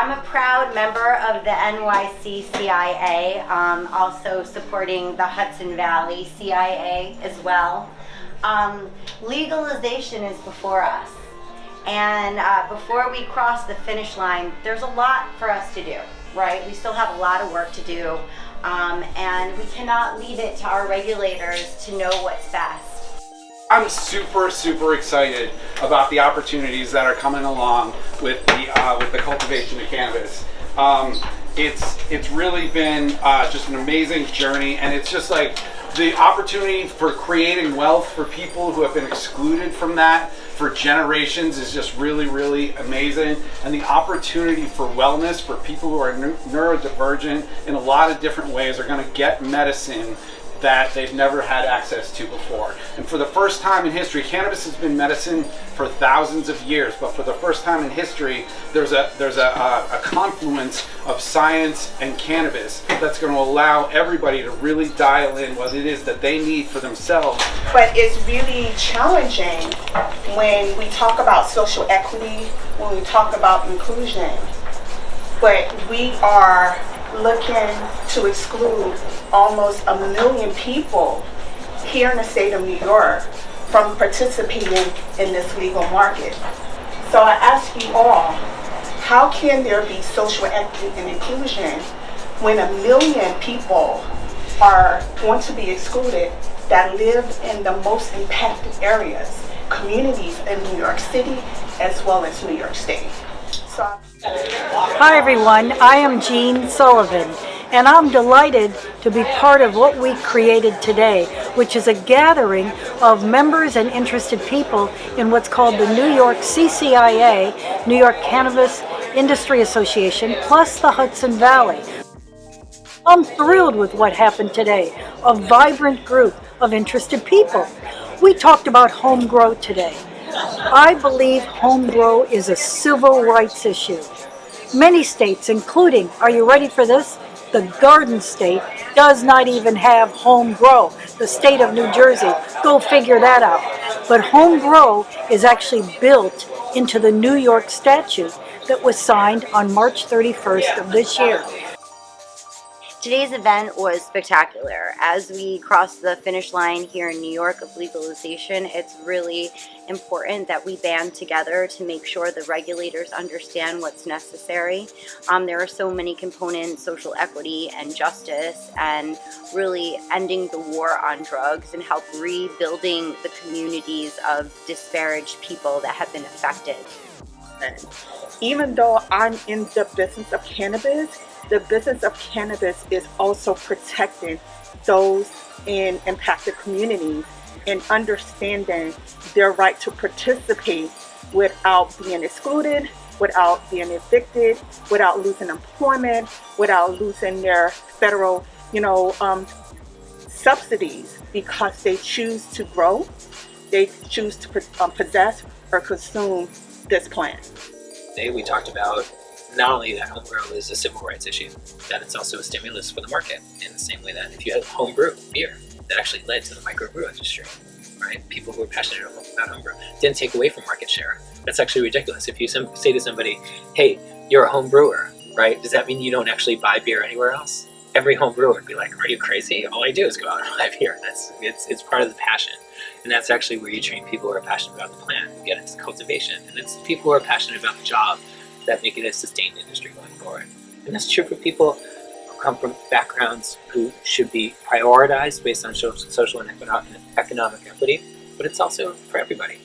I'm a proud member of the NYCCIA, also supporting the Hudson Valley CIA as well. Legalization is before us, and before we cross the finish line, there's a lot for us to do, right? We still have a lot of work to do, and we cannot leave it to our regulators to know what's best. I'm super excited about the opportunities that are coming along with the cultivation of cannabis. It's really been just an amazing journey, and it's just like the opportunity for creating wealth for people who have been excluded from that for generations is just really amazing. And the opportunity for wellness for people who are neurodivergent in a lot of different ways are going to get medicine that they've never had access to before. And for the first time in history, cannabis has been medicine for thousands of years, but for the first time in history, there's a confluence of science and cannabis that's going to allow everybody to really dial in what it is that they need for themselves. But it's really challenging when we talk about social equity, when we talk about inclusion, but we are looking to exclude almost 1 million people here in the state of New York from participating in this legal market. So I ask you all, how can there be social equity and inclusion when 1 million people are going to be excluded that live in the most impacted areas, communities in New York City as well as New York State? Hi everyone, I am Jean Sullivan, and I'm delighted to be part of what we created today, which is a gathering of members and interested people in what's called the NYCCIA, New York Cannabis Industry Association, plus the Hudson Valley. I'm thrilled with what happened today, a vibrant group of interested people. We talked about home grow today. I believe home grow is a civil rights issue. Many states, including, are you ready for this? The Garden State does not even have home grow. The state of New Jersey, go figure that out. But home grow is actually built into the New York statute that was signed on March 31st of this year. Today's event was spectacular. As we cross the finish line here in New York of legalization, it's really important that we band together to make sure the regulators understand what's necessary. There are so many components, social equity and justice, and really ending the war on drugs and help rebuilding the communities of disparaged people that have been affected. Even though I'm in the business of cannabis, the business of cannabis is also protecting those in impacted communities and understanding their right to participate without being excluded, without being evicted, without losing employment, without losing their federal, subsidies, because they choose to grow, they choose to possess or consume this plant. Today we talked about not only that home grow is a civil rights issue, that it's also a stimulus for the market, in the same way that if you had home brew beer, that actually led to the microbrew industry, right? People who are passionate about home brew didn't take away from market share. That's actually ridiculous. If you say to somebody, hey, you're a home brewer, right? Does that mean you don't actually buy beer anywhere else? Every home brewer would be like, are you crazy? All I do is go out and buy beer. It's part of the passion. And that's actually where you train people who are passionate about the plant and get into cultivation. And it's the people who are passionate about the job that make it a sustained industry going forward. And that's true for people who come from backgrounds who should be prioritized based on social and economic equity, but it's also for everybody.